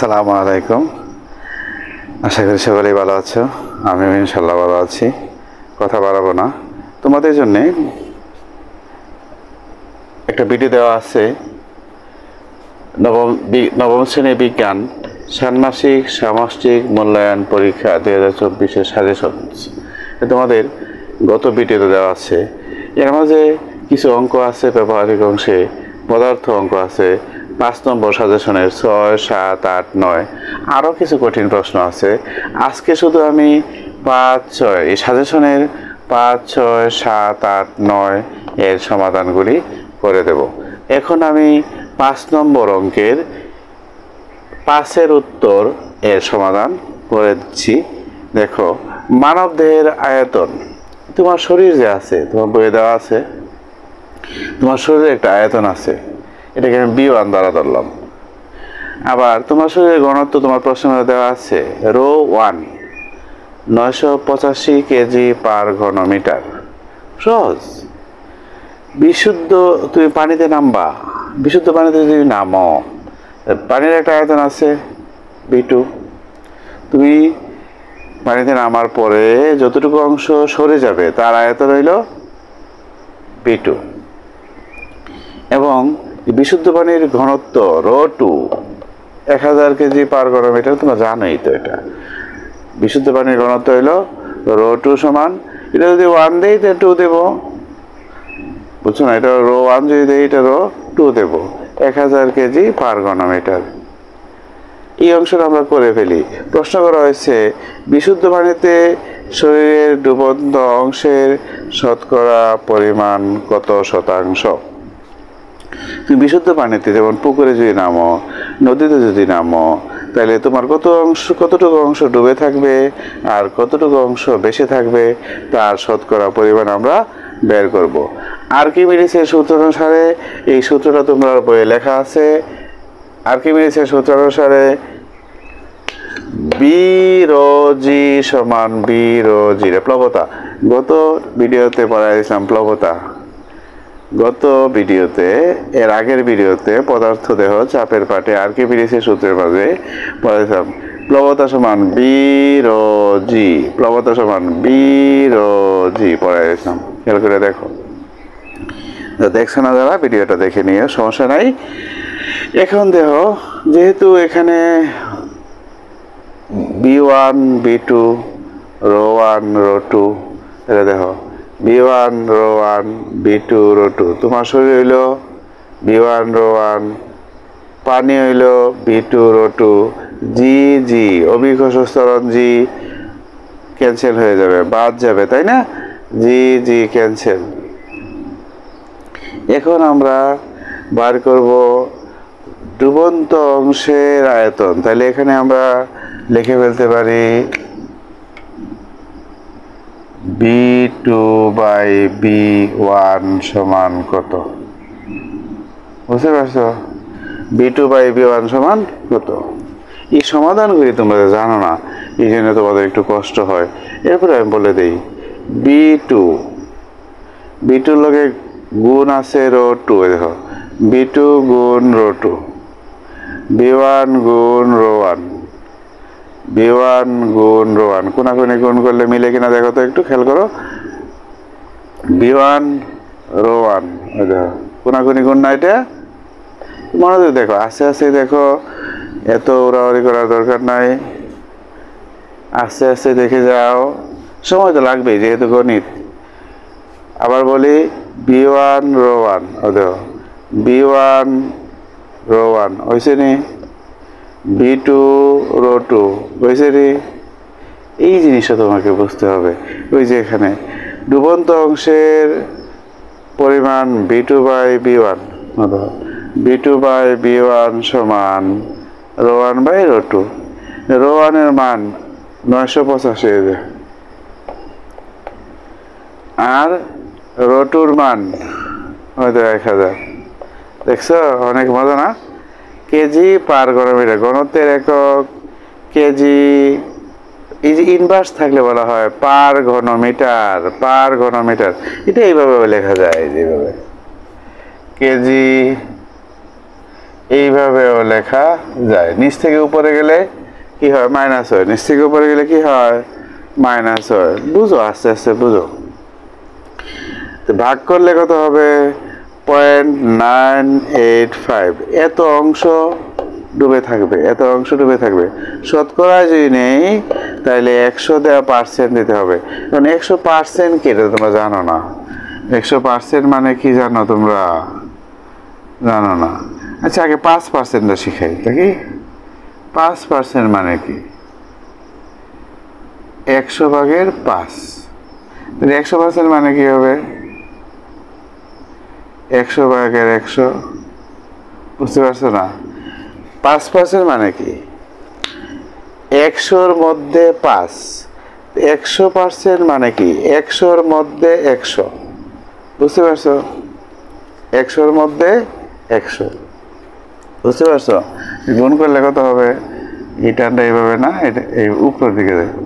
আসসালামু আলাইকুম। আশা করি সকলেই ভালো আছো। আমিও ইনশাল্লাহ ভালো আছি। কথা বাড়াবো না, তোমাদের জন্য একটা ভিডিও দেওয়া আছে। নবম শ্রেণী বিজ্ঞান ষান্মাসিক সামষ্টিক মূল্যায়ন পরীক্ষা 2024-এর সাজেশন। তোমাদের গত ভিডিওতে দেওয়া আছে। এর মাঝে কিছু অঙ্ক আছে, ব্যবহারিক অংশে পদার্থ অঙ্ক আছে, 5 নম্বর সাজেশনের 6, 7, 8, 9 আরও কিছু কঠিন প্রশ্ন আছে। আজকে শুধু আমি 5, 6 এই সাজেশনের 5, 6, 7, 8, 9 এর সমাধানগুলি করে দেব। এখন আমি 5 নম্বর অঙ্কের 5-এর উত্তর এর সমাধান করে দিচ্ছি। দেখো, মানব দেহের আয়তন। তোমার শরীর যে আছে, তোমার বইয়ে দেওয়া আছে, তোমার শরীরে একটা আয়তন আছে, এটাকে আমি B1 দ্বারা ধরলাম। আবার তোমার শরীরের ঘনত্ব তোমার প্রশ্নে দেওয়া আছে ρ1 985 কেজি পার ঘনমিটার। সহজ। বিশুদ্ধ তুমি পানিতে নামবা, বিশুদ্ধ পানিতে যদি নামো, পানির একটা আয়তন আছে B2। তুমি পানিতে নামার পরে যতটুকু অংশ সরে যাবে তার আয়তন হইল B2। এবং বিশুদ্ধ পানির ঘনত্ব ρ2 1000 কেজি পার ঘনমিটার। তোমরা জানোই তো এটা। বিশুদ্ধ পানির ঘনত্ব হইল ρ2 সমান, এটা যদি 1 দেই তাহলে 2 দেব, বুঝছো না? এটা ρ1 যদি দেই, এটা ρ2 দেব, 1000 কেজি পার ঘনমিটার। এই অংশটা আমরা করে ফেলি। প্রশ্ন করা হয়েছে বিশুদ্ধ পানিতে শরীরের ডুবন্ত অংশের শতকরা পরিমাণ কত শতাংশ। তুমি বিশুদ্ধ পানিতে, যেমন পুকুরে যদি নামো, নদীতে যদি নামো, তাহলে তোমার কতটুকু অংশ ডুবে থাকবে আর কতটুকু অংশ বেঁচে থাকবে তার শতকরা পরিমাণ আমরা বের করব। আর্কিমিডিসের সূত্র অনুসারে, এই সূত্রটা তোমার বইয়ে লেখা আছে। আর্কিমিডিসের সূত্র অনুসারে B/G সমান B/G প্লবতা। গত ভিডিওতে পড়াইছিলাম প্লবতা। গত ভিডিওতে, এর আগের ভিডিওতে পদার্থ দেহ চাপের পাটে আর্কিমিডিসের সূত্রের মাঝে পড়াইছিলাম প্লবতা সমান B/G, প্লবতা সমান B/G পড়াইছিলাম। খেয়াল করে দেখো, দেখছো না যারা, ভিডিওটা দেখে নিও, সমস্যা নাই। এখন দেখো, যেহেতু এখানে B1 B2 ρ1 ρ2, তাহলে দেখো B1 ρ1 B2 ρ2। তোমার শরীর হইল B1 ρ1, পানি হইল B2 ρ2, G অভিকর্ষ ত্বরণ G ক্যান্সেল হয়ে যাবে, বাদ যাবে, তাই না? G cancel. এখন আমরা বার করব ডুবন্ত অংশের আয়তন। তাহলে এখানে আমরা লিখে ফেলতে পারি B2/B1 সমান কত। বুঝতে পারছো? B2/B1 সমান কত? এই সমাধানগুলি তোমরা জানো না, এই জন্য তোমাদের একটু কষ্ট হয়। এরপরে আমি বলে দিই, B2 লগে গুণ আছে ρ2। দেখো, B2 গুণ ρ2, B1 গুণ ρ1, B1 গুণ ρ1। কোনাকুনি গুণ করলে মিলে কিনা দেখো তো, একটু খেয়াল করো। B1 ρ1, দেখো কোনাকুনি গুণ না, এটা মনোযোগ দেখো, আস্তে আস্তে দেখো, এত উড়াউড়ি করার দরকার নাই, আস্তে আস্তে দেখে যাও, সময় তো লাগবেই যেহেতু গণিত। আবার বলি B1 ρ1, দেখো B1 ρ1 হয়েছে নি, B2 ρ2 হয়েছে নি। এই জিনিসটা তোমাকে বুঝতে হবে। ওই যে এখানে ডুবন্ত অংশের পরিমাণ B2/B1, B2/B1 সমান ρ1/ρ2। ρ1 এর মান 985, আর ρ2 এর মান হয়তো 1000। দেখছো, অনেক মজা না? কেজি পার ঘনমিটার, ঘনত্বের একক কেজি। এই যে ইনভার্স থাকলে বলা হয় পার ঘনমিটার, পার ঘনমিটার। এটা এইভাবে লেখা যায়, যেভাবে কেজি এইভাবেও লেখা যায়। নিচ থেকে উপরে গেলে কি হয়? মাইনাস হয়। নিচ থেকে উপরে গেলে কি হয়? মাইনাস হয়। বুঝো, আস্তে আস্তে বুঝো। তো ভাগ করলে কত হবে? 0.985। এত অংশ ডুবে থাকবে, এত অংশ ডুবে থাকবে। শতকরা যদি নেই তাহলে 100 দেওয়া পার্সেন্ট দিতে হবে। কারণ 100% কি এটা তোমরা জানো না। 100% মানে কি জানো তোমরা? জানো না। আচ্ছা, আগে 5% শিখাই, দেখি 5% মানে কি? 100 ভাগের 5। তাহলে 100% মানে কি হবে? 100 ভাগের 100। বুঝতে পারছো না? 5% মানে কি? 100-র মধ্যে 5। 100% মানে কি? 100-র মধ্যে 100। বুঝতে পারছো? 100-র মধ্যে 100। বুঝতে পারছো? গুণ করলে কত হবে? এই টানটা এইভাবে না, এটা এই উপরের দিকে যাইব।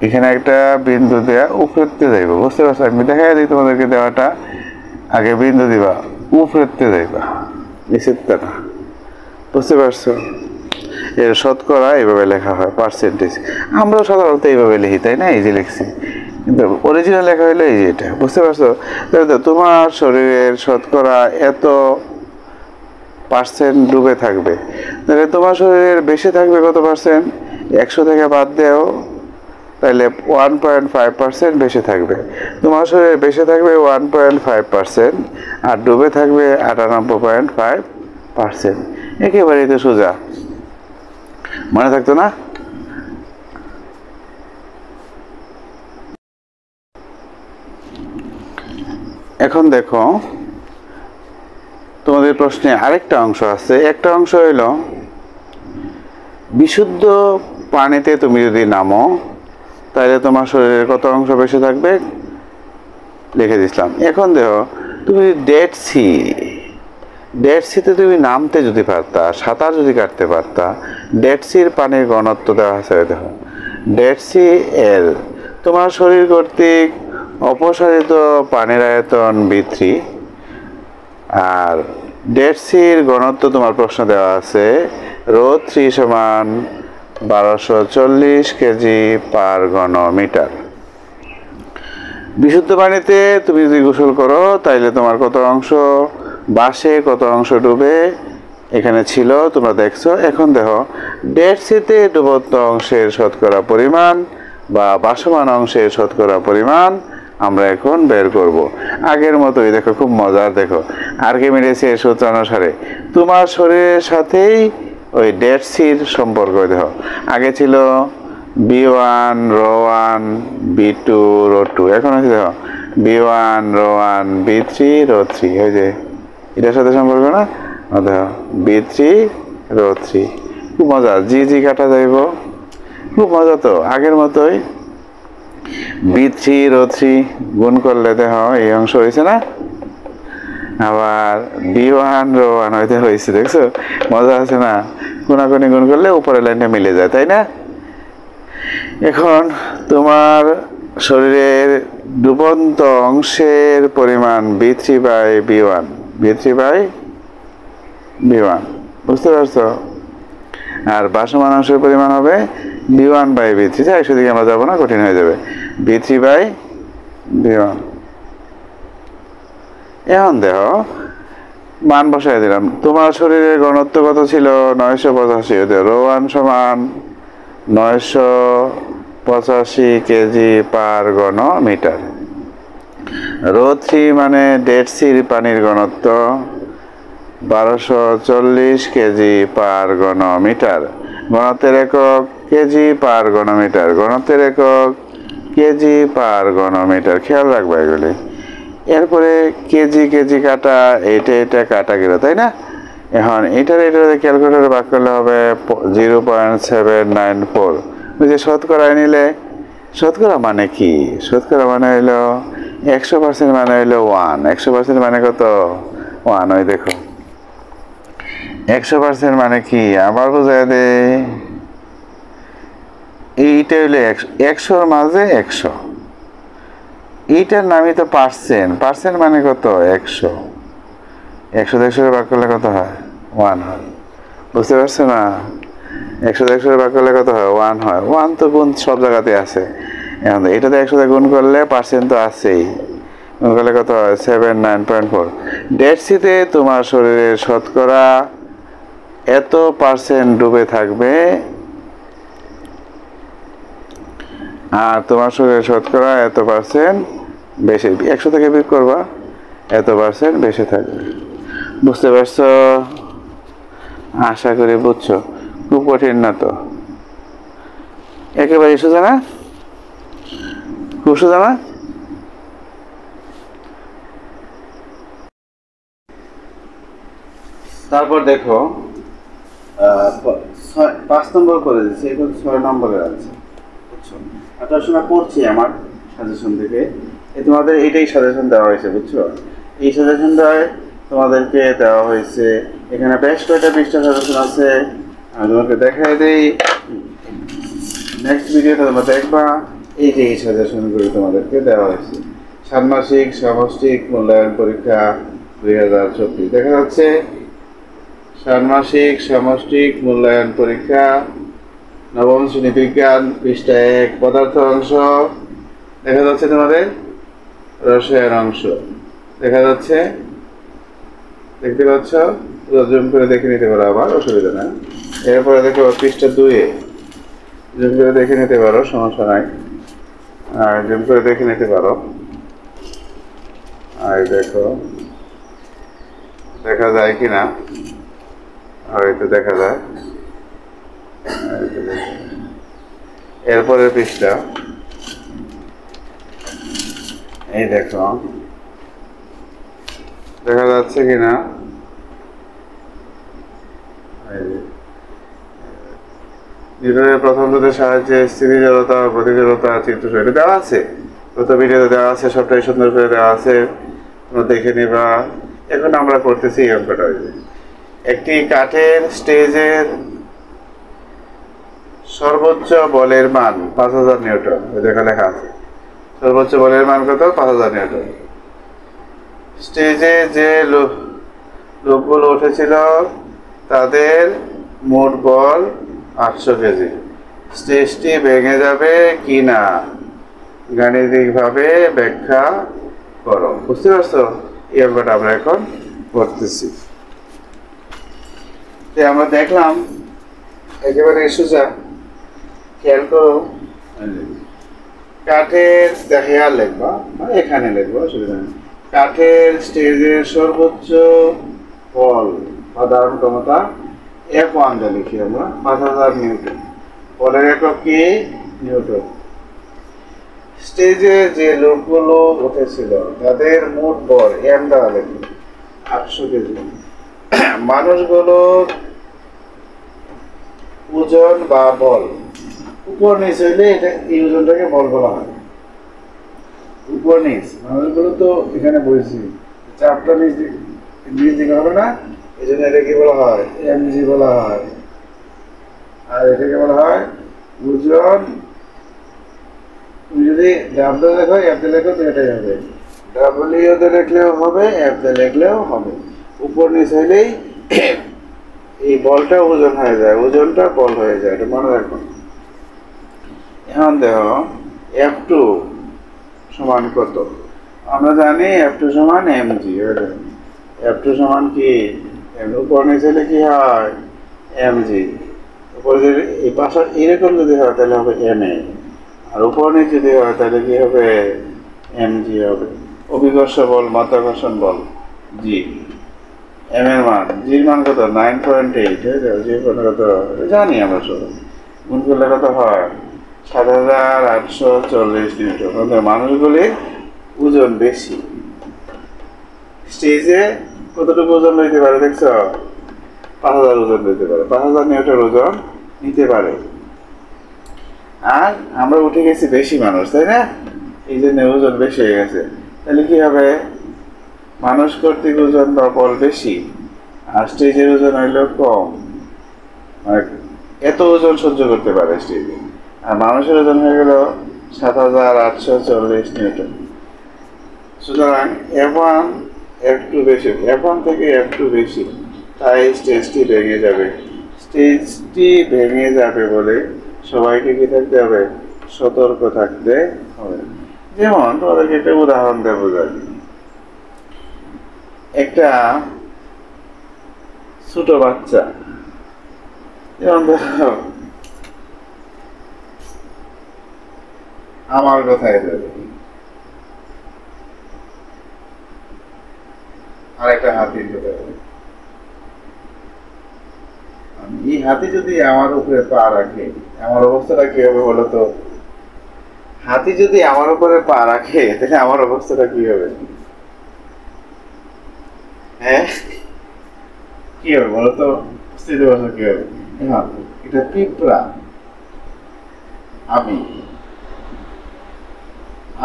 এখানে একটা বিন্দু দেওয়া উপরেতে যাইব। বুঝতে পারছো? আমি দেখাই দিই তোমাদেরকে দেওয়াটা। আগে বিন্দু দিবা, উপরেতে যাইবা, নিচেরটা না। বুঝতে পারছো? এর শতকরা এইভাবে লেখা হয়, পার্সেন্টেজ। আমরাও সাধারণত এইভাবে লিখি, তাই না? এই যে লিখছি, কিন্তু অরিজিনাল লেখা হলো এই যে এটা। বুঝতে পারছো? তাহলে তোমার শরীরের শতকরা এত পার্সেন্ট ডুবে থাকবে। তাহলে তোমার শরীরের বেশি থাকবে কত পার্সেন্ট? 100 থেকে বাদ দেও, তাহলে 1.5% বেশি থাকবে। তোমার শরীরে বেশি থাকবে 1.5%, আর ডুবে থাকবে 98.5%। একেবারেই তো সোজা, মনে থাকতো না? এখন দেখো, তোমাদের প্রশ্নে আরেকটা অংশ আছে। একটা অংশ হইল বিশুদ্ধ পানিতে তুমি যদি নামো তাহলে তোমার শরীরের কত অংশ বেশি থাকবে লিখে দিছিলাম। এখন দেখো, তুমি ডেড সিতে তুমি নামতে যদি পারতা, সাঁতার যদি কাটতে পারতা, ডেড সির পানির ঘনত্ব দেওয়া আছে। দেখো, ডেড সি এর তোমার শরীর কর্তৃক অপসারিত পানির আয়তন V3, আর ডেড সির ঘনত্ব তোমার প্রশ্ন দেওয়া আছে ρ3 সমান 1240 কেজি পার ঘন মিটার। বিশুদ্ধ পানিতে তুমি যদি গোসল করো তাইলে তোমার কত অংশ বাসে, কত অংশ ডুবে এখানে ছিল তোমরা দেখছো। এখন দেখো, ডেড সিতে ডুবন্ত অংশের শতকরা পরিমাণ বা বাসমান অংশের শতকরা পরিমাণ আমরা এখন বের করব। আগের মতোই দেখো, খুব মজার। দেখো, আর্কিমিডিসের সূত্র অনুসারে তোমার শরীরের সাথেই ওই ডেড সির সম্পর্ক। দেখো, আগে ছিল B1 ρ1 B2 ρ2, এখন হচ্ছে দেখো B1 ρ1 B3 ρ3। ওই যে এটার সাথে সম্পর্ক না? দেখো B3 ρ3। খুব মজা, জি কাটা যাইব, খুব মজা। তো আগের মতোই B3 ρ3 গুণ করলে দেখো এই অংশ হয়েছে না? আবার B1 ρ1 হইতে হয়েছে। দেখছো, মজা আছে না? কোনাকুনি গুণ করলে উপরের লাইনটা মিলে যায়, তাই না? এখন তোমার শরীরের ডুবন্ত অংশের পরিমাণ B3/B1, B3/B1। বুঝতে পারছো? আর বাসমান অংশের পরিমাণ হবে B1/B3। যাই, সেদিকে আমরা যাবো না, কঠিন হয়ে যাবে। B3/B1। এখন দেখো, মান বসাই দিলাম। তোমার শরীরের ঘনত্ব কত ছিল? 985। ρ1 সমান 985 কেজি পার ঘন মিটার। ρ3 মানে ডেড সির পানির ঘনত্ব 1240 কেজি পার ঘন মিটার। ঘনত্বের একক কেজি পার ঘন মিটার। ঘনত্বের একক কেজি পার ঘন মিটার। খেয়াল রাখবা এগুলি। এরপরে কেজি কাটা, এটা কাটা গেল, তাই না? এখন এটার ক্যালকুলেটরে ভাগ করলে হবে 0.794। ওই যে শতকরায় নিলে, শতকরা মানে কি? শতকরা মানে হইলো 100% মানে হইলো 1। 100% মানে কত? 1। ওই দেখো, 100% মানে কি আবার বোঝাই দে। এইটা হইলো 100-র মাঝে 100। এইটার নামই তো পার্সেন্ট। পার্সেন্ট মানে কত? 100। 100 ভাগ করলে কত হয়? 1 হয়। বুঝতে পারছো না? 100 ভাগ করলে কত হয়? 1 হয়। 1 তো গুণ সব জায়গাতে আছে। এখন এটাতে 100 গুণ করলে পার্সেন্ট তো আছেই। গুণ করলে কত হয়? 79.4। ডেডসিতে তোমার শরীরের শতকরা এত পার্সেন্ট ডুবে থাকবে, আর তোমার শরীরের শতকরা এত পার্সেন্ট বেশি। 100 থেকে বিয়োগ করবা, এত পার্সেন্ট বেশি থাকবে। বুঝতে পারছো? আশা করি বুঝছো। খুব কঠিন না তো, একেবারে সোজা না? খুব সোজা না? তারপর দেখো 5 নম্বর করে দিচ্ছে, এখন 6 নম্বরে আছে। বুঝছো? আপনার সময় পড়ছি আমার সাজেশন থেকে, তোমাদের এইটাই সাজেশন দেওয়া হয়েছে। বুঝছো? এই সাজেশনটায় তোমাদেরকে দেওয়া হয়েছে। এখানে বেশ কয়েকটা পৃষ্ঠা সাজেশন আছে, আমি তোমাকে দেখাই দিই। নেক্সট ভিডিওটা তোমরা দেখবা। এই যে এই সাজেশনগুলো তোমাদেরকে দেওয়া হয়েছে। ষান্মাসিক সামষ্টিক মূল্যায়ন পরীক্ষা 2024 দেখা যাচ্ছে। ষান্মাসিক সামষ্টিক মূল্যায়ন পরীক্ষা, নবম শ্রেণী বিজ্ঞান, পৃষ্ঠা 1, পদার্থ অংশ দেখা যাচ্ছে, তোমাদের রসায়ন অংশ দেখা যাচ্ছে, দেখতে পাচ্ছ? জুম করে দেখে নিতে পারো, আবার অসুবিধা না। এরপরে দেখো পৃষ্ঠা 2-এ, জুম করে দেখে নিতে পারো, সমস্যা নাই। আর জুম করে দেখে নিতে পারো। আর দেখো দেখা যায় কিনা, হয়তো দেখা যায়। এরপরের পৃষ্ঠা, এই দেখো দেখা যাচ্ছে কিনা। নিউটনের প্রথম সূত্রের সাহায্যে স্থিতি জড়তা, প্রতিজড়তা চিত্র এটা দেওয়া আছে, গত ভিডিওতে দেওয়া আছে, সবটাই সুন্দর করে দেওয়া আছে, তোমরা দেখে নিবা। এখন আমরা করতেছি এই অঙ্কটা। একটি কাঠের স্টেজের সর্বোচ্চ বলের মান 5000 নিউটন, দেখা লেখা আছে। সর্বোচ্চ বলের মান কত? 5000 নিউটন। স্টেজে যে লোকগুলো উঠেছিল তাদের মোট বল 800 কেজি। স্টেজটি ভেঙে যাবে কি না গাণিতিকভাবে ব্যাখ্যা করো। বুঝতে পারছো? এই অঙ্কটা আমরা এখন করতেছি। আমরা দেখলাম একেবারে সোজা, খেয়াল করো। কাঠের খেয়াল লিখবা, মানে এখানে লিখবো, অসুবিধা নেই। কাঠের স্টেজের সর্বোচ্চ বল বা ধারণ ক্ষমতা F1 যা লিখি আমরা 5000 নিউটন। বলের একক কি? নিউটন। স্টেজে যে লোকগুলো উঠেছিল তাদের মোট বল M দ্বারা লিখি 800 কেজি। মানুষগুলোর ওজন বা বল উপর নিচ হইলে এটা এই ওজনটাকে বল বলা হয়। উপর নিচ, মানুষগুলো তো এখানে বলছি, চাপটা নিচ দিকে হবে না, এই জন্য এটাকে বলা হয় এমজি বলা হয়। আর এটাকে বলা হয় ওজন। তুমি যদি ডাব্লিউ লেখো, এফ লেখো, তো এটাই হবে। ডাব্লিউ তে লিখলেও হবে, এফ তে লিখলেও হবে। উপর নিচ হইলেই এই বলটা ওজন হয়ে যায়, ওজনটা বল হয়ে যায়, এটা মনে রাখো। এখন দেখো F2 সমান কত? আমরা জানি F2 সমান mg। F2 সমান কি? উপর নিচ হলে কি হয়? mg। উপর যদি এই পাশে এরকম যদি হয় তাহলে হবে ma, আর উপর নিচ যদি হয় তাহলে কি হবে? mg হবে। অভিকর্ষ বল, মাধ্যাকর্ষণ বল g। m এর মান, g এর মান কত? 9.8। g এর মান কত জানি আমরা সব। গুণ করলে কত হয়? 7840 নিউটন। মানুষগুলির ওজন বেশি। স্টেজে কতটুকু ওজন নিতে পারে দেখছো? 5000 ওজন নিতে পারে, 5000 নিউটন ওজন নিতে পারে। আর আমরা উঠে গেছি বেশি মানুষ, তাই না? এই জন্য ওজন বেশি হয়ে গেছে। তাহলে কি হবে? মানুষ কর্তৃক ওজন বা বল বেশি, আর স্টেজের ওজন হইলেও কম। মানে এত ওজন সহ্য করতে পারে স্টেজে, আর মানুষের ওজন হয়ে গেল 7840 নিউটন। সুতরাং F1 একটু বেশি, এখন থেকে একটু বেশি, তাই স্টেজটি ভেঙে যাবে। স্টেজটি ভেঙে যাবে বলে সবাইকে কি থাকতে হবে? সতর্ক থাকতে হবে। যেমন তোমাদেরকে একটা উদাহরণ দেবো, একটা ছোট বাচ্চা, যেমন দেখো আমার কথাই ধরে, আর একটা হাতির কথা বলে। এই হাতি যদি আমার উপরে পা রাখে, আমার অবস্থাটা কি হবে বলো তো? হাতি যদি আমার উপরে পা রাখে, তাহলে আমার অবস্থাটা কি হবে? হ্যাঁ, কি হবে বলো তো? বুঝতে পারছো কি হবে? হ্যাঁ, এটা পিঁপড়া।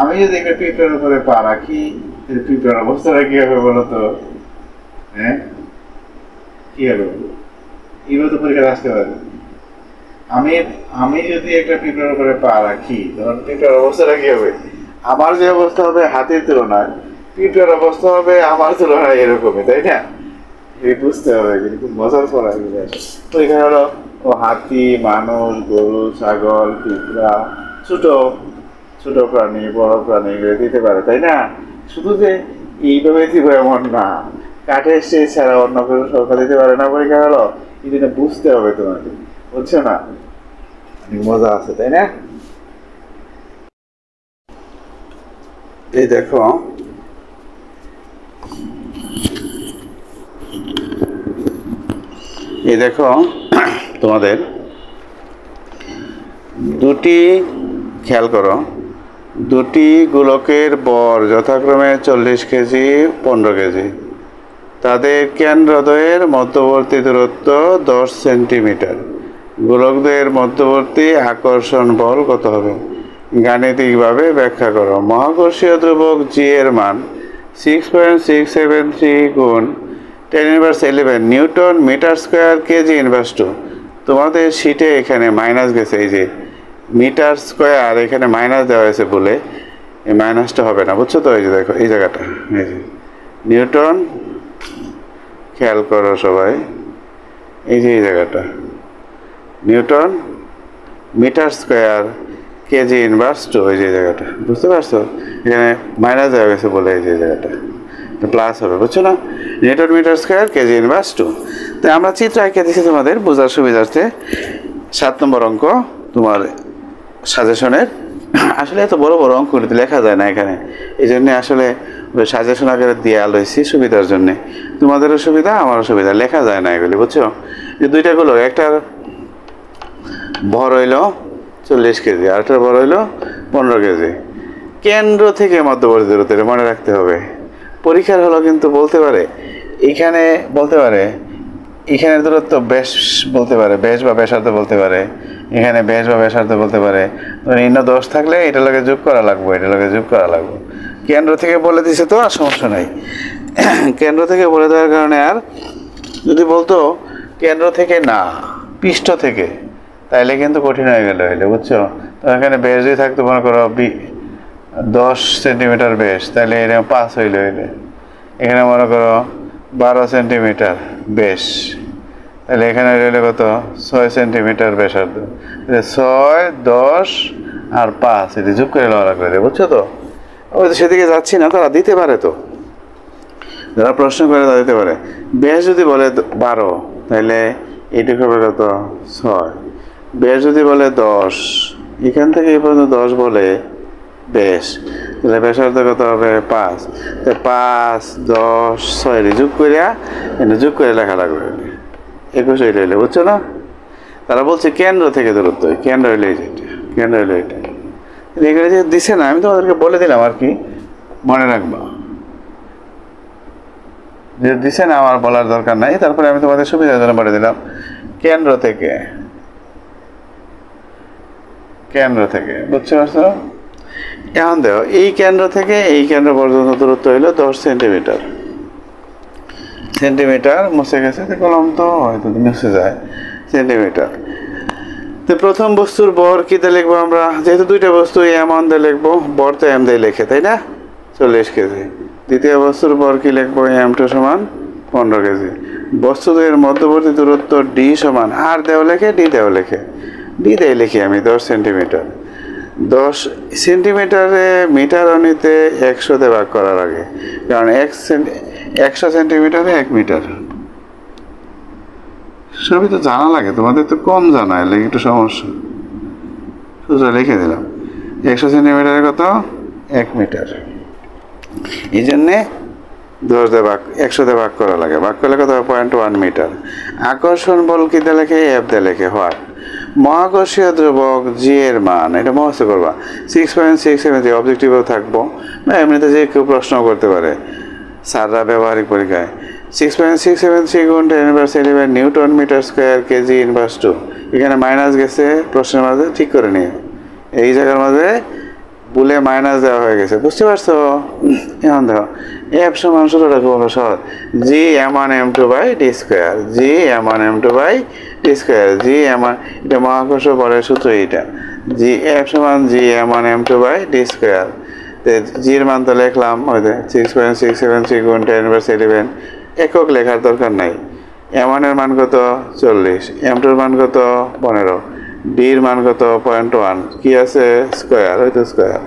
আমি যদি একটা পিঁপড়ার উপরে পা রাখি, তাহলে পিঁপড়ার অবস্থাটা কি হবে বলো তো? হ্যাঁ, কি হবে? এইভাবে তো পরীক্ষা আসতে পারে। আমি যদি একটা পিঁপড়ার উপরে পা রাখি, তখন পিঁপড়ার অবস্থাটা কি হবে? আমার যে অবস্থা হবে হাতির তুলনায়, পিঁপড়ার অবস্থা হবে আমার তুলনায় এরকমই, তাই না? এই বুঝতে হবে, কিন্তু মজার পড়া পরীক্ষা হলো ও হাতি, মানুষ, গরু, ছাগল, পিঁপড়া, ছোট ছোট প্রাণী, বড় প্রাণী এগুলো দিতে পারে, তাই না? শুধু যে এইভাবে দিব এমন না, কাঠের স্টেজ ছাড়া অন্য কোনো সংখ্যা দিতে পারে না। পরীক্ষা হলো এই জন্য বুঝতে হবে তোমাকে, বুঝছো না? মজা আছে, তাই না? এই দেখো, তোমাদের দুটি, খেয়াল করো, দুটি গোলকের ভর যথাক্রমে 40 কেজি, 15 কেজি। তাদের কেন্দ্রদ্বয়ের মধ্যবর্তী দূরত্ব 10 সেন্টিমিটার। গোলকদ্বয়ের মধ্যবর্তী আকর্ষণ বল কত হবে? গাণিতিকভাবে ব্যাখ্যা করো। মহাকর্ষীয় ধ্রুবক জি এর মান 6.673 গুণ 10⁻11 newton metre square kg inverse two. তোমাদের শিটে এখানে মাইনাস গেছে, এই যে মিটার স্কোয়ার এখানে মাইনাস দেওয়া হয়েছে বলে এই মাইনাসটা হবে না, বুঝছো তো? এই যে দেখো এই জায়গাটা, এই যে নিউটন, খেয়াল করো সবাই, এই যে এই জায়গাটা newton metre square kg inverse two, এই যে জায়গাটা, বুঝতে পারছো? এখানে মাইনাস দেওয়া গেছে বলে এই যে জায়গাটা প্লাস হবে, বুঝছো না? Newton metre square kg inverse two. তো আমরা চিত্র এঁকে দিচ্ছি তোমাদের বোঝার সুবিধার্থে। 7 নম্বর অঙ্ক তোমার সাজেশনের। আসলে এত বড় বড় অঙ্কগুলিতে লেখা যায় না এখানে, এই জন্যে আসলে সাজেশন আকারে দিয়ে আলোইছি সুবিধার জন্যে। তোমাদেরও সুবিধা, আমারও সুবিধা, লেখা যায় না এগুলি, বুঝছো? যে দুইটা গুলো, একটার ভর হইল 40 কেজি, আরেকটার ভর হইল 15 কেজি। কেন্দ্র থেকে মধ্যবর্তী দূরত্ব, মনে রাখতে হবে। পরীক্ষার হলো কিন্তু বলতে পারে, এখানে বলতে পারে এখানে দূরত্ব ব্যাস বলতে পারে, ব্যাস বা ব্যাসার্ধ বলতে পারে, এখানে ব্যাস বা ব্যাসার্ধ বলতে পারে। ইন্ন 10 থাকলে এটা লগে যোগ করা লাগবে, এটা লগে যোগ করা লাগবে। কেন্দ্র থেকে বলে দিছে তো আর সমস্যা নাই। কেন্দ্র থেকে বলে দেওয়ার কারণে, আর যদি বলতো কেন্দ্র থেকে না পৃষ্ঠ থেকে, তাইলে কিন্তু কঠিন হয়ে গেল, হইলে, বুঝছো? তো এখানে ব্যাস যদি থাকতো, মনে করো 10 সেন্টিমিটার ব্যাস, তাহলে এরকম 5 হইলে, এখানে মনে করো 12 সেন্টিমিটার ব্যাস, তাহলে এখানে রইলে কত? 6 সেন্টিমিটার ব্যাসার্ধ। 6, 10 আর 5 এটি যোগ করে লওয়া লাগবে, বুঝছো তো? ওই তো সেদিকে যাচ্ছি না, তারা দিতে পারে, তো যারা প্রশ্ন করে তারা দিতে পারে। ব্যাস যদি বলে 12, তাহলে এইটুকু হবে কত? 6। ব্যাস যদি বলে 10, এখান থেকে এই পর্যন্ত 10 বলে ব্যাস, তাহলে ব্যাসার্ধ কত হবে? 5। 5, 10, 6 যোগ করিয়া যোগ করে লেখা লাগবে, 21 হইলে, বুঝছো না? তারা বলছে কেন্দ্র থেকে দূরত্ব, কেন্দ্র হইলে এই যেটা, কেন্দ্র হইলে এটা। এখানে যে দিছে না, আমি তোমাদেরকে বলে দিলাম আর কি, মনে রাখবা। যে দিছে না আমার বলার দরকার নাই, তারপরে আমি তোমাদের সুবিধার জন্য বলে দিলাম। কেন্দ্র থেকে, কেন্দ্র থেকে, বুঝতে পারছো? এখন দেখো, এই কেন্দ্র থেকে এই কেন্দ্র পর্যন্ত দূরত্ব হইল 10 সেন্টিমিটার। সেন্টিমিটার মুছে গেছে, কলম তো হয়তো মুছে যায়, সেন্টিমিটার। তো প্রথম বস্তুর ভর কিতে লিখবো আমরা? যেহেতু দুইটা বস্তু এম ওয়ান দিয়ে লিখবো, ভর তো এম দিয়ে লেখে, তাই না? 40 কেজি। দ্বিতীয় বস্তুর উপর কি লিখবো? m2 সমান 15 কেজি। বস্তুদের মধ্যবর্তী দূরত্ব d সমান r দেও লেখে, d দেও লেখে, d দেই লিখি আমি 10 সেন্টিমিটার। 10 সেন্টিমিটারে মিটার অনিতে 100 ভাগ করার আগে, কারণ 100 সেন্টিমিটারে 1 মিটার। সবই তো জানা লাগে, তোমাদের তো কম জানা, এলে একটু সমস্যা। সূত্র লিখে দিলাম, 100 সেন্টিমিটারে কত? 1 মিটার। এই জন্যে 100 ভাগ করা লাগে, ভাগ করলে কত? 0.1 মিটার। আকর্ষণ বল কি দিয়ে লেখে? F দিয়ে লেখে। হয় মহাকর্ষীয় ধ্রুবক g এর মান, এটা মহস্ত করবা 6.67, অবজেক্টিভেও থাকবো বা এমনিতে যে কেউ প্রশ্ন করতে পারে স্যাররা ব্যবহারিক পরীক্ষায়। 6.673 গুণ 10⁻11 newton metre square kg inverse 2। এখানে মাইনাস গেছে প্রশ্নের মাঝে, ঠিক করে নিও। এই জায়গার মাঝে ভুলে মাইনাস দেওয়া হয়ে গেছে, বুঝতে পারছো? এখন দেখো F সমান সূত্রটা খুব সহজ, g m1 m2 by d square, g m1 m2 by d square, g m1, এটা মহাকর্ষ বলের সূত্র। এইটা g F সমান g m1 m2 by d square. g এর মান তো লিখলাম, ওই 6.673 গুণ 10⁻11, একক লেখার দরকার নাই। m1 এর মান কত? 40, m2 এর মান কত? 15, d এর মান কত? 0.1, কি আছে? স্কোয়ার, হয়তো স্কোয়ার।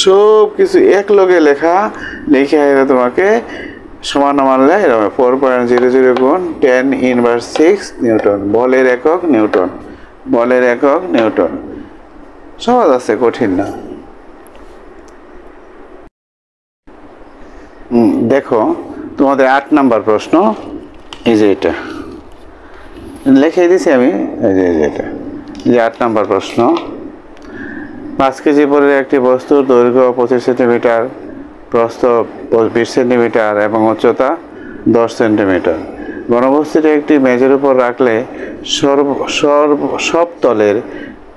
সব কিছু এক লগে লেখা, লিখে তোমাকে সমান মানলে এরকম 4.00 গুণ 10⁻6 নিউটন। বলের একক নিউটন, বলের একক নিউটন। সহজ আছে, কঠিন না। দেখো তোমাদের 8 নাম্বার প্রশ্ন, এই যে এটা লিখে দিছি আমি, এই যে এটা, যে 8 নাম্বার প্রশ্ন। 5 কেজি ভরের একটি বস্তুর দৈর্ঘ্য 25 সেন্টিমিটার, প্রস্থ 20 সেন্টিমিটার এবং উচ্চতা 10 সেন্টিমিটার। ঘনবস্তুটি একটি মেঝের উপর রাখলে সব তলের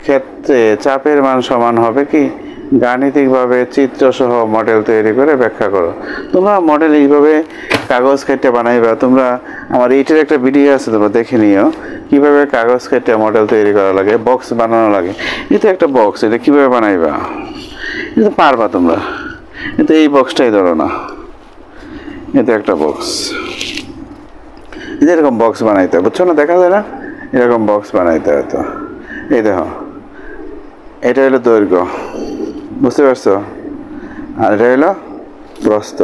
ক্ষেত্রে চাপের মান সমান হবে কি? গাণিতিকভাবে চিত্রসহ মডেল তৈরি করে ব্যাখ্যা করো। তোমরা মডেল এইভাবে কাগজ কেটে বানাইবা। তোমরা আমার এইটার একটা ভিডিও আছে, তোমরা দেখে নিও কীভাবে কাগজ কেটে মডেল তৈরি করা লাগে, বক্স বানানো লাগে। এটা একটা বক্স, এটা কীভাবে বানাইবা এটা পারবা তোমরা। কিন্তু এই বক্সটাই ধরো না, এটা একটা বক্স, এরকম বক্স বানাইতে হয়, বুঝছো না? দেখা যায় না, এরকম বক্স বানাইতে হয়। তো এই দেখো, এটা হলো দৈর্ঘ্য, বুঝতে পারছো? আর এটা হলো প্রস্থ,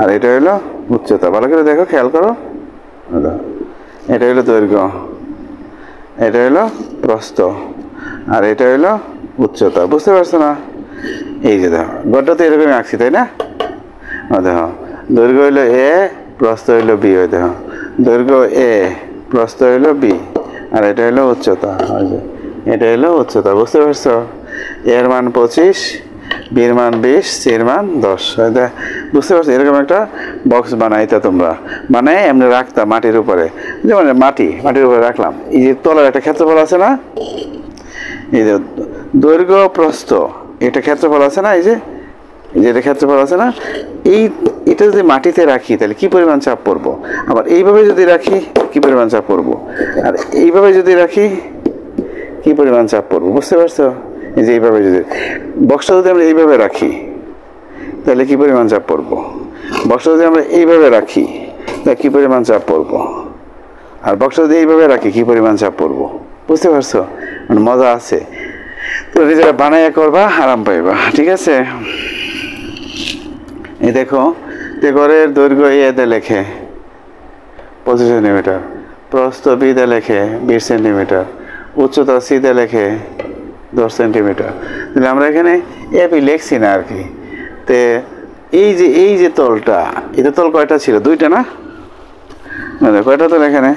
আর এটা হলো উচ্চতা। ভালো করে দেখো, খেয়াল করো। এটা হলো দৈর্ঘ্য, এটা হলো প্রস্থ, আর এটা হলো উচ্চতা, বুঝতে পারছো না? এই যে দেখো, গড়টা তো এরকমই আঁকছি, তাই না? দেখো দৈর্ঘ্য হইলো A, প্রস্থ হইলো B। ওই দেখো দৈর্ঘ্য A, প্রস্থ হইলো B, আর এটা হলো উচ্চতা। এটা হলো উচ্চতা, বুঝতে পারছো? এর মান 25, বির মান 20, সির মান 10। বুঝতে পারছো? এরকম একটা বক্স বানাইতা তোমরা, মানে এমনি রাখতাম মাটির উপরে, যেমন মাটির উপরে রাখলাম। এই যে তলার একটা ক্ষেত্রফল আছে না, এই যে দৈর্ঘ্য প্রস্থ, এটা ক্ষেত্রফল আছে না, এই যে এটা ক্ষেত্রফল আছে না, এটা যদি মাটিতে রাখি তাহলে কি পরিমাণ চাপ পড়বো। আবার এইভাবে যদি রাখি কি পরিমাণ চাপ পড়বো, আর এইভাবে যদি রাখি কি পরিমাণ চাপ পড়বো, বুঝতে পারছো? এই যে এইভাবে যদি বক্সটা যদি আমরা এইভাবে রাখি তাহলে কি পরিমাণ চাপ পড়বো, বক্সটা যদি আমরা এইভাবে রাখি তাহলে কি পরিমাণ চাপ পড়বো, আর বক্সটা যদি এইভাবে রাখি কি পরিমাণ চাপ পড়বো, বুঝতে পারছো? মানে মজা আছে। তো নিজেরা বানাইয়া করবা, আরাম পাইবা, ঠিক আছে? এই দেখো, ঘরের দৈর্ঘ্য এতে লেখে 25 সেন্টিমিটার, প্রস্থ বিতে লেখে 20 সেন্টিমিটার, উচ্চতা সিতে লেখে 10 সেন্টিমিটার। তাহলে আমরা এখানে এপি লিখছি না আর কি। তে এই যে তলটা, এটা তল কয়টা ছিল? 2টা না? কয়টা তল এখানে?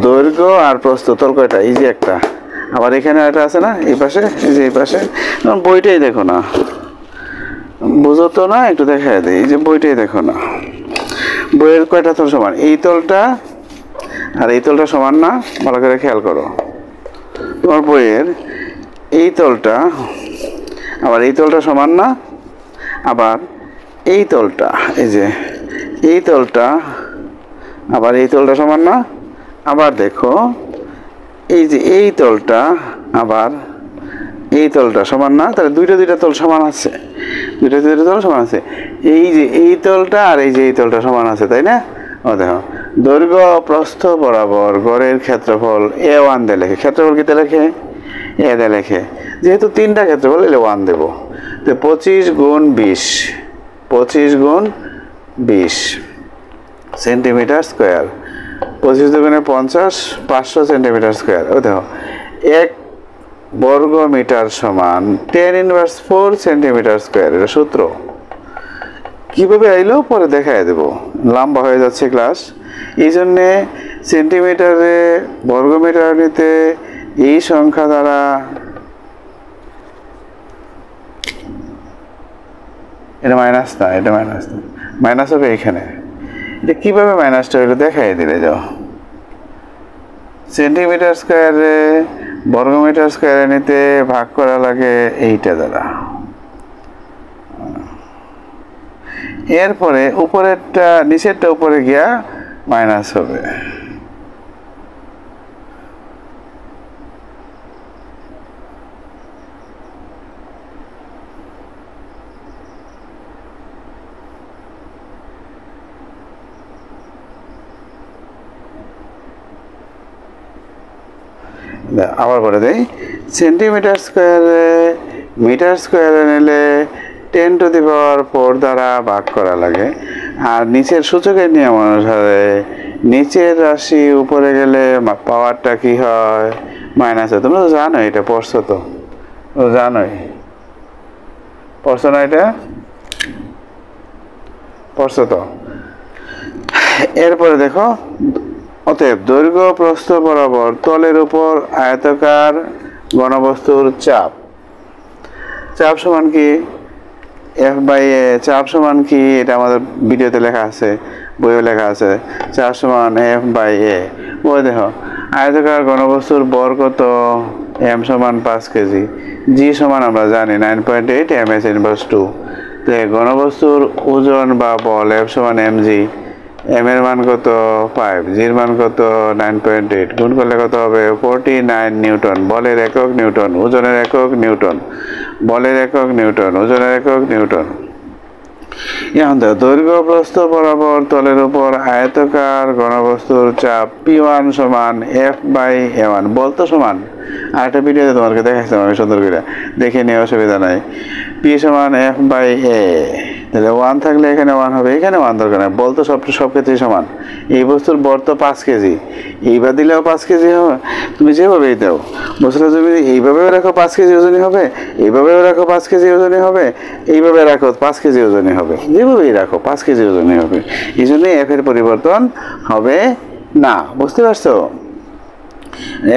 দৈর্ঘ্য আর প্রস্থ তল কয়টা? এই যে একটা, আবার এখানে একটা আছে না, এই পাশে, এই যে এই পাশে। বইটাই দেখো না, বুঝো তো না, একটু দেখা দেয়। এই যে বইটাই দেখো না, বইয়ের কয়টা তল সমান? এই তলটা আর এই তলটা সমান না? ভালো করে খেয়াল করো। তোমার বইয়ের এই তলটা আবার এই তলটা সমান না? আবার এই তলটা, এই যে এই তলটা আবার এই তলটা সমান না? আবার দেখো এই যে এই তলটা আবার এই তলটা সমান না? তাহলে দুইটা তল সমান আছে। দুইটা তল সমান আছে, এই যে এই তলটা আর এই যে এই তলটা সমান আছে, তাই না? ও দেখো, দৈর্ঘ্য প্রস্থ বরাবর গড়ের ক্ষেত্রফল A1 দিয়ে লেখে। ক্ষেত্রফল কিতে লেখে? এ দিয়ে লেখে। যেহেতু তিনটা ক্ষেত্রফল, এলে 1 দেব। তো 25 গুণ 20, 25 গুণ 20 সেন্টিমিটার স্কোয়ার। 25 দুগুণে 50, 500 সেন্টিমিটার স্কোয়ার। ও দেখো, 1 বর্গ মিটার সমান 10⁻⁴ সেন্টিমিটার স্কোয়ার। এটা সূত্র। কীভাবে আইলেও পরে দেখাই দেব, লম্বা হয়ে যাচ্ছে ক্লাস। এই জন্যে সেন্টিমিটারে বর্গমিটার নিতে এই সংখ্যা দ্বারা এটা মাইনাস না, এটা মাইনাস না, মাইনাস হবে এইখানে। এটা কীভাবে মাইনাসটা এটা দেখাই দিলে যাও। সেন্টিমিটার স্কোয়ারে বর্গমিটার স্কোয়ারে নিতে ভাগ করা লাগে এইটা দ্বারা। এরপরে উপরেরটা নিচেরটা উপরে গিয়া মাইনাস হবে। আবার করে দেই, সেন্টিমিটার স্কোয়ারে মিটার স্কোয়ারে নিলে 10⁴ দ্বারা ভাগ করা লাগে। আর নিচের সূচকের নিয়ম অনুসারে নিচের রাশি উপরে গেলে পাওয়ারটা কি হয়? মাইনাস হয়। তোমরা তো জানো, এটা পড়ছো, তো জানোই, পড়ছো না? এটা পড়ছো তো। এরপরে দেখো, অতএব দৈর্ঘ্য প্রস্থ বরাবর তলের উপর আয়তাকার ঘনবস্তুর চাপ। চাপ সমান কি? F/A। চাপ সমান কি? এটা আমাদের ভিডিওতে লেখা আছে, বইও লেখা আছে। চাপ সমান F/A। ওই দেখো, আয়তাকার ঘনবস্তুর ভর কত? M সমান 5 কেজি। G সমান আমরা জানি 9.8 ms/2। তো ঘনবস্তুর ওজন বা বল F সমান mg। M এর মান কত? 5। G এর মান কত? 9.8। গুণ করলে কত হবে? 49 নিউটন। বলের একক নিউটন, ওজনের একক নিউটন। বলের একক নিউটন, ওজনের একক নিউটন। এখন দেখো, দৈর্ঘ্য প্রস্থ বরাবর তলের উপর আয়তাকার ঘনবস্তুর চাপ P1 সমান F/A1। বল তো সমান, আরেকটা ভিডিওতে তোমাকে দেখাচ্ছিলাম আমি সুন্দর করে, দেখে নিয়ে অসুবিধা নাই। P সমান F/A। তাহলে 1 থাকলে এখানে 1 হবে, এখানে 1 দরকার নেই। বল তো সব ক্ষেত্রেই সমান। এই বস্তুর ভর তো 5 কেজি, এইবার দিলেও 5 কেজি হবে। তুমি যেভাবেই দাও, বস্তুটা তুমি এইভাবেও রাখো 5 কেজি ওজনই হবে, এইভাবেও রাখো 5 কেজি ওজনই হবে, এইভাবে রাখো 5 কেজি ওজনই হবে। যেভাবেই রাখো 5 কেজি ওজনই হবে। এই জন্যই F এর পরিবর্তন হবে না। বুঝতে পারছো?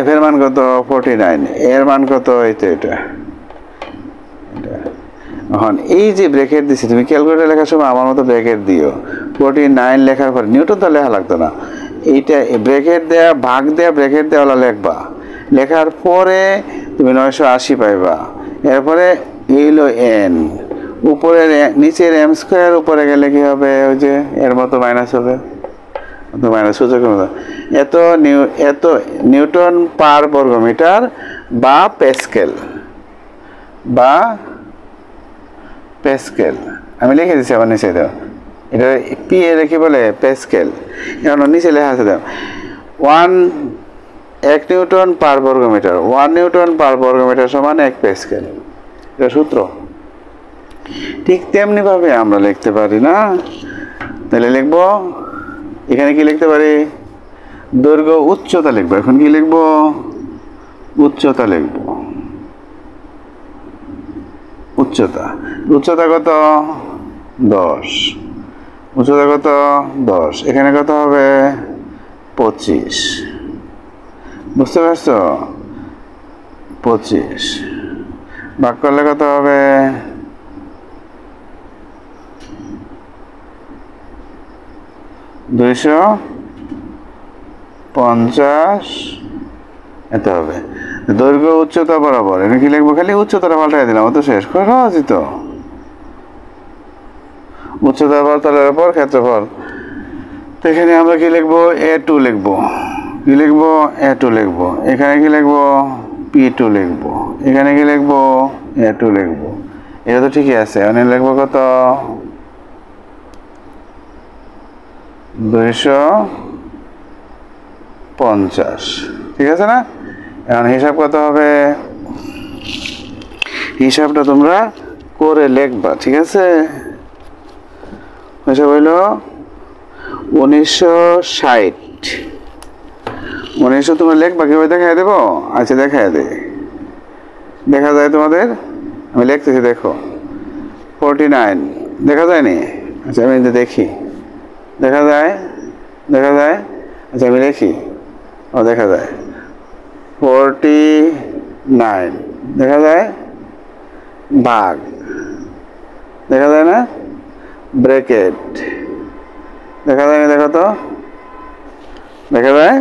F এর মান কত? 49। এর মান কত? এটা এখন এই যে ব্র্যাকেট দিছি, তুমি ক্যালকুলেটর লেখার সময় আমার মতো ব্র্যাকেট দিও। 49 লেখার পরে নিউটন তো লেখা লাগতো না, এইটা ব্র্যাকেট দেয়া, ভাগ দেয়া, ব্র্যাকেট দেওয়ালা লেখবা। লেখার পরে তুমি 980 পাইবা। এরপরে এইলো n, উপরের নিচের m স্কোয়ার উপরে গেলে কি হবে? ওই যে এর মতো মাইনাস হবে, মাইনাস সূচকের মতো। এত নিউটন পার বর্গমিটার বা প্যাসকেল, বা প্যাসকেল। আমি লিখে দিচ্ছি আবার নিচে দাও, এটা পি এর কি বলে? প্যাসকেল। এখন নিচে লেখা আছে দাও, 1 নিউটন পার বর্গমিটার। 1 নিউটন পার বর্গমিটার সমান 1 প্যাসকেল। এটা সূত্র। ঠিক তেমনি ভাবে আমরা লিখতে পারি না? তাহলে লিখবো, এখানে কি লিখতে পারি? দৈর্ঘ্য উচ্চতা লিখবো। এখন কি লিখবো? উচ্চতা লিখবো। উচ্চতা কত? 10। উচ্চতা কত? 10। এখানে কত হবে? 25। বুঝতে পারছো? 25 ভাগ করলে কত হবে? 250। এত হবে। দৈর্ঘ্য উচ্চতা বরাবর এখানে কি লিখবো? খালি উচ্চতাটা পাল্টাই দিলাম, অত শেষ করে সহজই তো। উচ্চতা তলের উপর ক্ষেত্রফল। তো এখানে আমরা কি লিখবো? A2 লিখবো। কি লিখবো? A2 লিখবো। এখানে কি লিখবো? P2 লিখবো। এখানে কি লিখবো? A2 লিখবো। এটা তো ঠিকই আছে। মানে লিখবো কত, 250, ঠিক আছে না? এখন হিসাব কত হবে, হিসাবটা তোমরা করে লিখবা, ঠিক আছে? হিসাব হইল 1960। 1900 তোমরা লিখবা, কিভাবে দেখাই দেবো? আচ্ছা দেখাই দে, দেখা যায় তোমাদের, আমি লিখতেছি দেখো, 49 দেখা যায়নি? আচ্ছা আমি দেখি, দেখা যায়, দেখা যায়। আচ্ছা আমি লিখি, ও দেখা যায় 49 দেখা যায়, ভাগ দেখা যায় না, ব্র্যাকেট দেখা যায় না, দেখো তো দেখা যায়।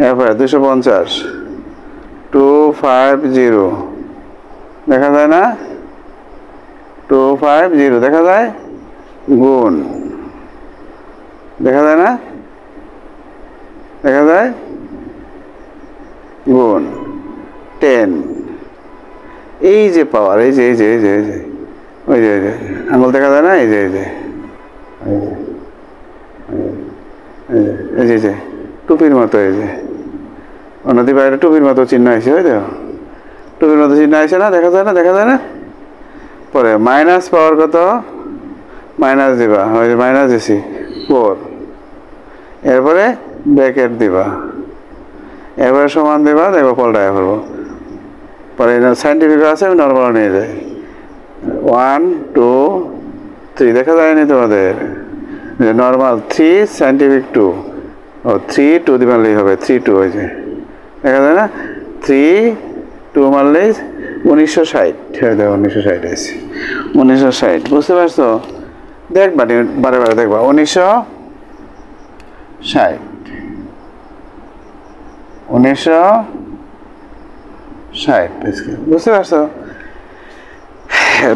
এরপরে 250, 250 দেখা যায় না, 250 দেখা যায়, গুণ দেখা যায় না, দেখা যায়, গুণ 10। এই যে পাওয়ার, এই যে এই যে এই যে এই যে ওই যে আঙুল দেখা যায় না, এই যে এই যে এই যে যে টুপির মতো, এই যে নদী বাইরে টুপির মতো চিহ্ন আছে, ওই দেখো টুপির মতো চিহ্ন আছে না, দেখা যায় না, দেখা যায় না। পরে মাইনাস পাওয়ার কত, মাইনাস দিবা, ওই যে মাইনাস দিছি 4, এরপরে ব্র্যাকেট দিবা, এরপরে সমান দিবা, দেখবো পল্টায় করবো। পরে সাইন্টিফিক আছে, আমি নর্মাল নিয়ে যাই, 1 2 3 দেখা যায়নি তোমাদের, নর্মাল 3 সাইন্টিফিক 2, ও 3 2 দিয়ে মারলেই হবে, 3 2 হয়েছে, দেখা যায় না, 3 2 মারলেই 1960, 1960 আছে, 1960, বুঝতে পারছো? দেখবা বারে বারে দেখবা, 1960, 1960, বুঝতে পারছো?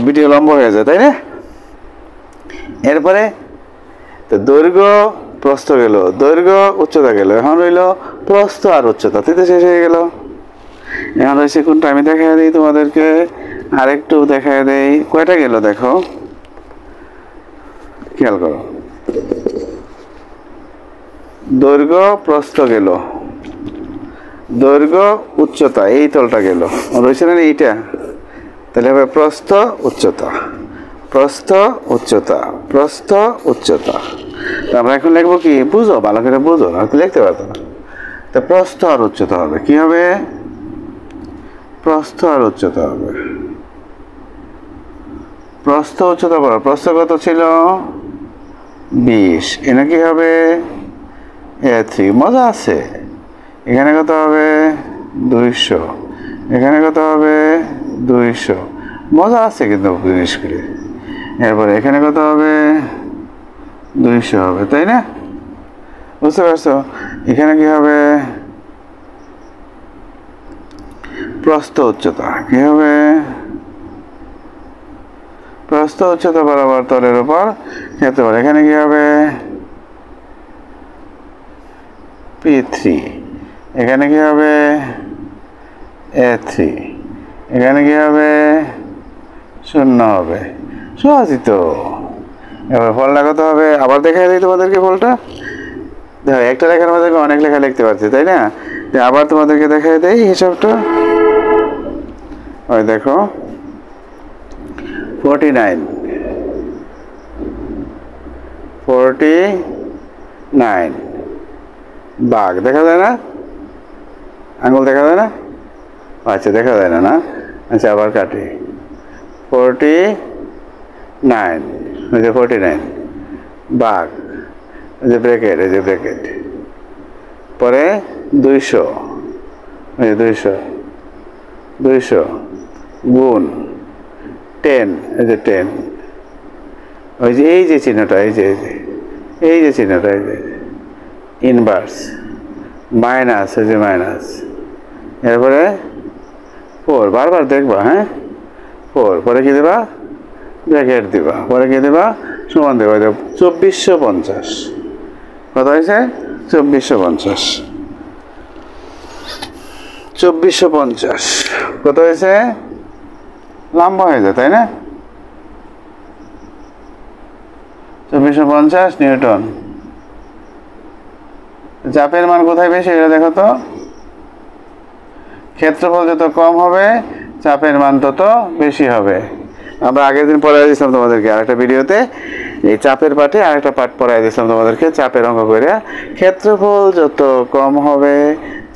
ভিডিও লম্বা হয়ে যায়, তাই না? এরপরে তো দৈর্ঘ্য প্রস্থ গেল, দৈর্ঘ্য উচ্চতা গেল, এখন রইল প্রস্থ আর উচ্চতা, তিনটে শেষ হয়ে গেল। এখন রয়েছে কোনটা, আমি দেখা দিই তোমাদেরকে, আরেকটু দেখা দেই, কয়টা গেল দেখো, খেয়াল করো, দৈর্ঘ্য প্রস্থ গেল, দৈর্ঘ্য উচ্চতা, এই তলটা গেল, রয়েছে না এইটা, তাহলে হবে প্রস্থ উচ্চতা, প্রস্থ উচ্চতা, প্রস্থ উচ্চতা। আমরা এখন লিখবো কি, বুঝো ভালো করে বুঝো, না লিখতে পারতো না। তা প্রস্থ আর উচ্চতা হবে, কি হবে, প্রস্থ আর উচ্চতা হবে, প্রস্থ উচ্চতা বলো, প্রস্থ কত ছিল 20, এখানে কি হবে A3, মজা আছে। এখানে কত হবে 200, এখানে কত হবে 200, মজা আছে কিন্তু জিনিসগুলি। এরপরে এখানে কত হবে 200 হবে, তাই না? বুঝতে পারছো? এখানে কি হবে, প্রস্থ উচ্চতা, কি হবে, প্রস্থ উচ্চতা বরাবর তলের উপর খেতে পারে, এখানে কি হবে P3, এখানে কি হবে A3, এখানে কি হবে 0 হবে, সহজই তো। এবার ফলটা কত হবে, আবার দেখাই দিই তোমাদেরকে ফলটা, দেখো একটা লেখার মধ্যে অনেক লেখা লিখতে পারছি, তাই না? আবার তোমাদেরকে দেখাই দেই হিসাবটা, ওই দেখো 49, 49 বাঘ, দেখা যায় না, আঙুল দেখা যায় না, আচ্ছা দেখা যায় না, না আচ্ছা আবার কাটি, 49, ওই যে 49 বাঘ, এই যে ব্র্যাকেট, এই যে ব্র্যাকেট, পরে 200, ওই যে 200, 200 গুণ 10, এই যে 10, ওই যে এই যে চিহ্নটা, এই যে এই যে চিহ্নটা, এই যে ইনভার্স, মাইনাস, এই যে মাইনাস, এরপরে 4, বারবার দেখবা, হ্যাঁ 4, পরে কি দেবা, ব্র্যাকেট দিবা, পরে কি দেবা, সমান দেবা, 2450, কত হয়েছে 2450, 2450 কত হয়েছে, লম্বা হয়ে যায়, তাই না? 2450 নিউটন। চাপের মান কোথায় বেশি এটা দেখো তো। ক্ষেত্রফল যত কম হবে চাপের মান তত বেশি হবে। আমরা আগের দিন পড়াই দিয়েছিলাম তোমাদেরকে আরেকটা ভিডিওতে, এই চাপের পাঠে আরেকটা পাঠ পড়াই দিয়েছিলাম তোমাদেরকে চাপের অঙ্ক করে। ক্ষেত্রফল যত কম হবে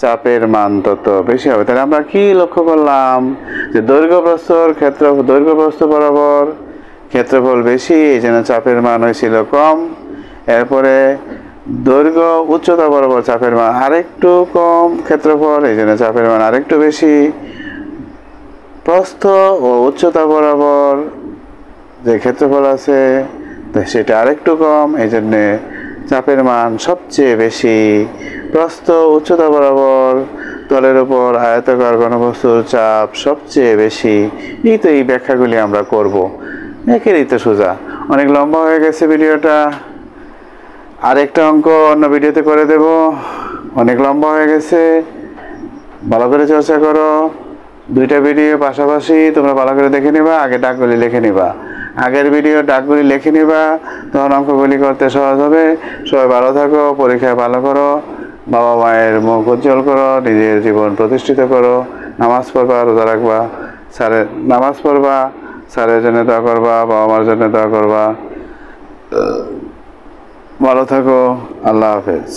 চাপের মান তত বেশি হবে। তাহলে আমরা কি লক্ষ্য করলাম যে দৈর্ঘ্য প্রস্থ বরাবর ক্ষেত্রফল বেশি, এই জন্য চাপের মান হয়েছিল কম। এরপরে দৈর্ঘ্য উচ্চতা বরাবর চাপের মান আরেকটু কম ক্ষেত্রফল, এই জন্য চাপের মান আরেকটু বেশি। প্রস্থ ও উচ্চতা বরাবর যে ক্ষেত্রফল আছে সেটা আরেকটু কম, এই জন্যে চাপের মান সবচেয়ে বেশি। প্রস্থ উচ্চতা বরাবর তলের উপর আয়তাকার ঘনবস্তুর চাপ সবচেয়ে বেশি। এই ব্যাখ্যাগুলি আমরা করব। একেরই তো সোজা। অনেক লম্বা হয়ে গেছে ভিডিওটা, আরেকটা অঙ্ক অন্য ভিডিওতে করে দেব। অনেক লম্বা হয়ে গেছে, ভালো করে চর্চা করো। দুইটা ভিডিও পাশাপাশি তোমরা ভালো করে দেখে নিবা, আগে ডাকগুলি লিখে নিবা। আগের ভিডিও ডাকগুলি লিখে নিবা, তখন অঙ্কগুলি করতে সহজ হবে। সবাই ভালো থাকো, পরীক্ষায় ভালো করো, বাবা মায়ের মুখ উজ্জ্বল করো, নিজের জীবন প্রতিষ্ঠিত করো। নামাজ পড়বা, রোজা রাখবা, নামাজ পড়বা, স্যারের জন্য দোয়া করবা, বাবা মার জন্য দোয়া করবা। ভালো থাকো, আল্লাহ হাফেজ।